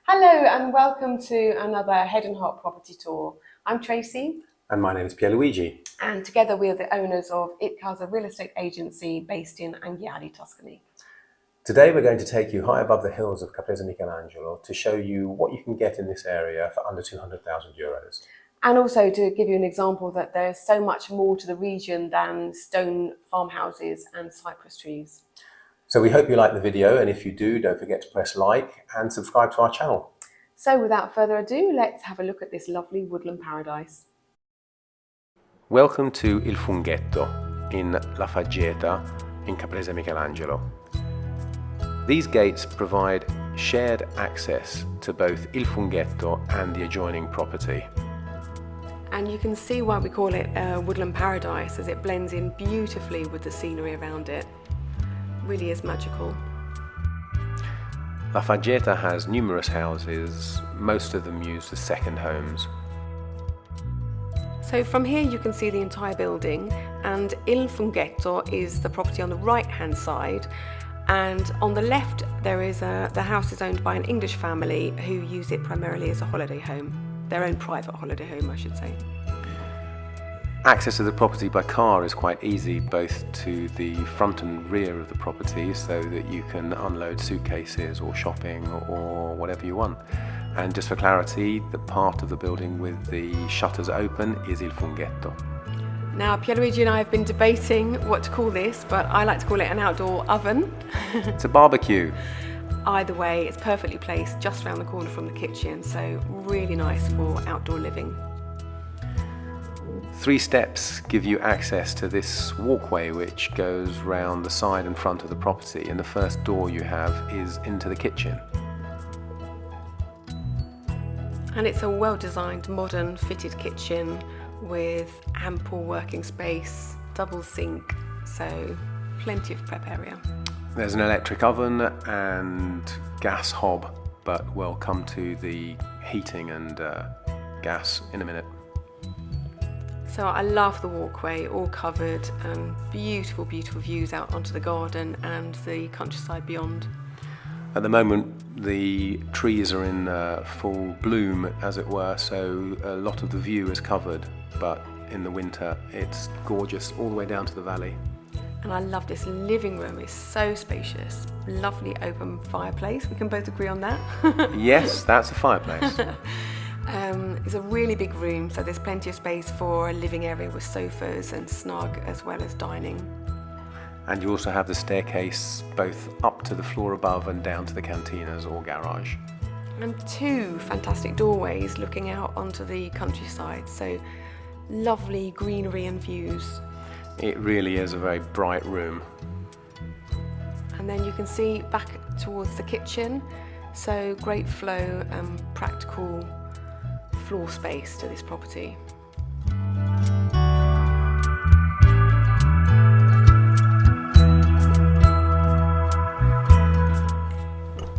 Hello and welcome to another Head and Heart property tour. I'm Tracy. And my name is Pierluigi. And together we are the owners of It Casa Real Estate Agency based in Anghiari, Tuscany. Today we're going to take you high above the hills of Caprese Michelangelo to show you what you can get in this area for under €200,000. And also to give you an example that there's so much more to the region than stone farmhouses and cypress trees. So we hope you like the video, and if you do, don't forget to press like and subscribe to our channel. So without further ado, let's have a look at this lovely woodland paradise. Welcome to Il Funghetto in La Funghetto in Caprese Michelangelo. These gates provide shared access to both Il Funghetto and the adjoining property. And you can see why we call it a woodland paradise, as it blends in beautifully with the scenery around it. Really is magical. La Funghetto has numerous houses, most of them used as second homes. So from here you can see the entire building, and Il Funghetto is the property on the right hand side, and on the left there is the house is owned by an English family who use it primarily as a holiday home, their own private holiday home I should say. Access to the property by car is quite easy, both to the front and rear of the property, so that you can unload suitcases or shopping or whatever you want. And just for clarity, the part of the building with the shutters open is Il Funghetto. Now Pierluigi and I have been debating what to call this, but I like to call it an outdoor oven. It's a barbecue. Either way, it's perfectly placed just around the corner from the kitchen, so really nice for outdoor living. 3 steps give you access to this walkway which goes round the side and front of the property, and the first door you have is into the kitchen. And it's a well-designed, modern, fitted kitchen with ample working space, double sink, so plenty of prep area. There's an electric oven and gas hob, but we'll come to the heating and gas in a minute. So I love the walkway, all covered, and beautiful, beautiful views out onto the garden and the countryside beyond. At the moment, the trees are in full bloom, as it were, so a lot of the view is covered, but in the winter it's gorgeous all the way down to the valley. And I love this living room, it's so spacious. Lovely open fireplace, we can both agree on that. Yes, that's a fireplace. It's a really big room, so there's plenty of space for a living area with sofas and snug, as well as dining. And you also have the staircase both up to the floor above and down to the cantinas or garage. And 2 fantastic doorways looking out onto the countryside, so lovely greenery and views. It really is a very bright room. And then you can see back towards the kitchen, so great flow and practical floor space to this property.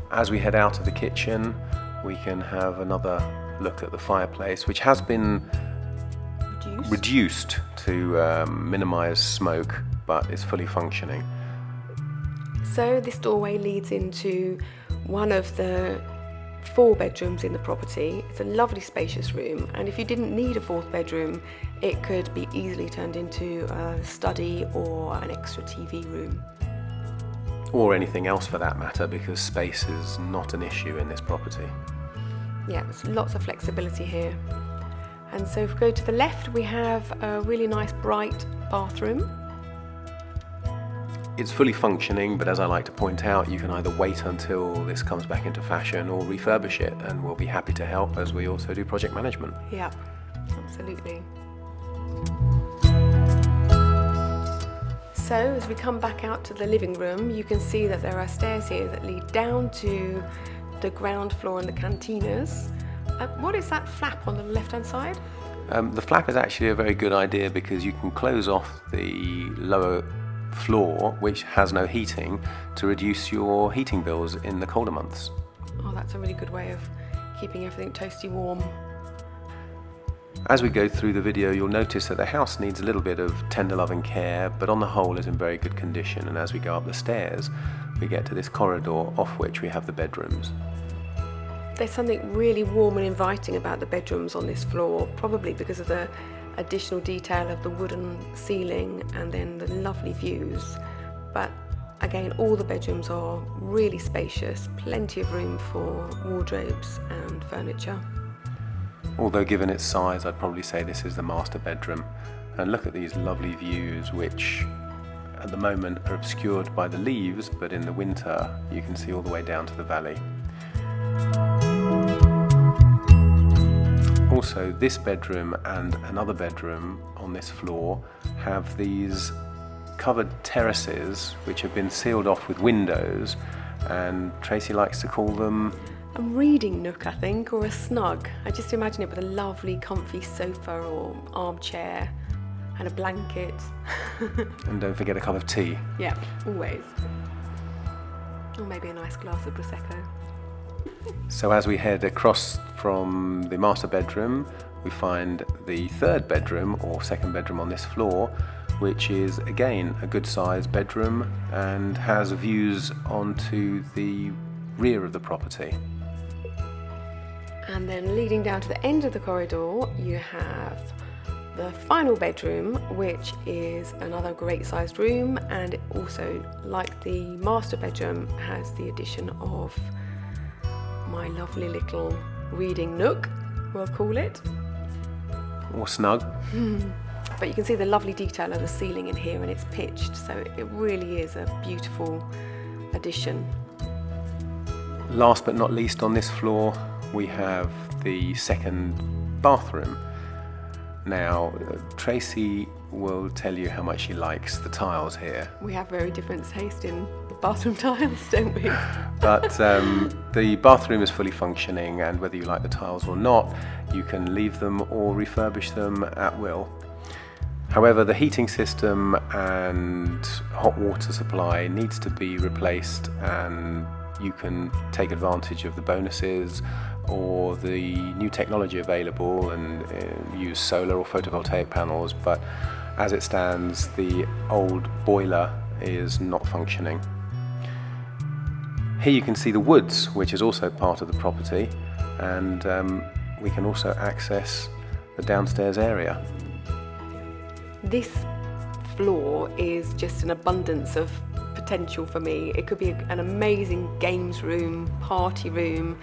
As we head out of the kitchen, we can have another look at the fireplace, which has been reduced to minimize smoke, but it's fully functioning. So this doorway leads into one of the 4 bedrooms in the property. It's a lovely spacious room, and if you didn't need a 4th bedroom, it could be easily turned into a study or an extra TV room. Or anything else for that matter, because space is not an issue in this property. Yeah, there's lots of flexibility here. And so if we go to the left, we have a really nice bright bathroom. It's fully functioning, but as I like to point out, you can either wait until this comes back into fashion or refurbish it, and we'll be happy to help, as we also do project management. Yeah, absolutely. So as we come back out to the living room, you can see that there are stairs here that lead down to the ground floor and the cantinas. What is that flap on the left-hand side? The flap is actually a very good idea, because you can close off the lower floor, which has no heating, to reduce your heating bills in the colder months. Oh, that's a really good way of keeping everything toasty warm. As we go through the video, you'll notice that the house needs a little bit of tender love and care, but on the whole is in very good condition. And as we go up the stairs, we get to this corridor, off which we have the bedrooms. There's something really warm and inviting about the bedrooms on this floor, probably because of the additional detail of the wooden ceiling and then the lovely views. But again, all the bedrooms are really spacious, plenty of room for wardrobes and furniture. Although given its size, I'd probably say this is the master bedroom. And look at these lovely views, which at the moment are obscured by the leaves, but in the winter you can see all the way down to the valley. Also, this bedroom and another bedroom on this floor have these covered terraces which have been sealed off with windows, and Tracy likes to call them a reading nook, I think, or a snug. I just imagine it with a lovely comfy sofa or armchair and a blanket. And don't forget a cup of tea. Yeah, always. Or maybe a nice glass of Prosecco. So as we head across from the master bedroom, we find the third bedroom or second bedroom on this floor, which is again a good sized bedroom and has views onto the rear of the property. And then leading down to the end of the corridor, you have the final bedroom, which is another great sized room, and it also, like the master bedroom, has the addition of my lovely little reading nook, we'll call it. Or snug. But you can see the lovely detail of the ceiling in here, and it's pitched, so it really is a beautiful addition. Last but not least on this floor, we have the second bathroom. Now, Tracy will tell you how much she likes the tiles here. We have very different taste in bathroom tiles, don't we? But the bathroom is fully functioning, and whether you like the tiles or not, you can leave them or refurbish them at will. However, the heating system and hot water supply needs to be replaced, and you can take advantage of the bonuses or the new technology available and use solar or photovoltaic panels, but as it stands, the old boiler is not functioning. Here you can see the woods, which is also part of the property, and we can also access the downstairs area. This floor is just an abundance of potential for me. It could be an amazing games room, party room,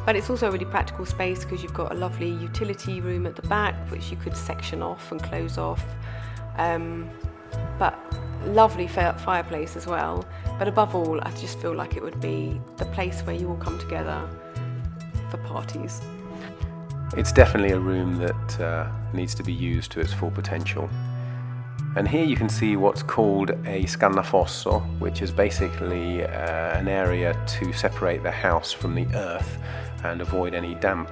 but it's also a really practical space because you've got a lovely utility room at the back which you could section off and close off, but lovely fireplace as well. But above all, I just feel like it would be the place where you all come together for parties. It's definitely a room that needs to be used to its full potential. And here you can see what's called a scannafosso, which is basically an area to separate the house from the earth and avoid any damp.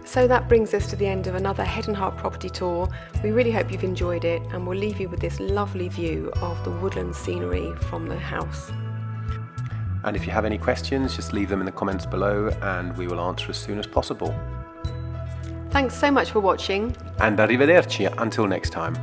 So that brings us to the end of another Head and Heart property tour. We really hope you've enjoyed it, and we'll leave you with this lovely view of the woodland scenery from the house. And if you have any questions, just leave them in the comments below and we will answer as soon as possible. Thanks so much for watching. And arrivederci until next time.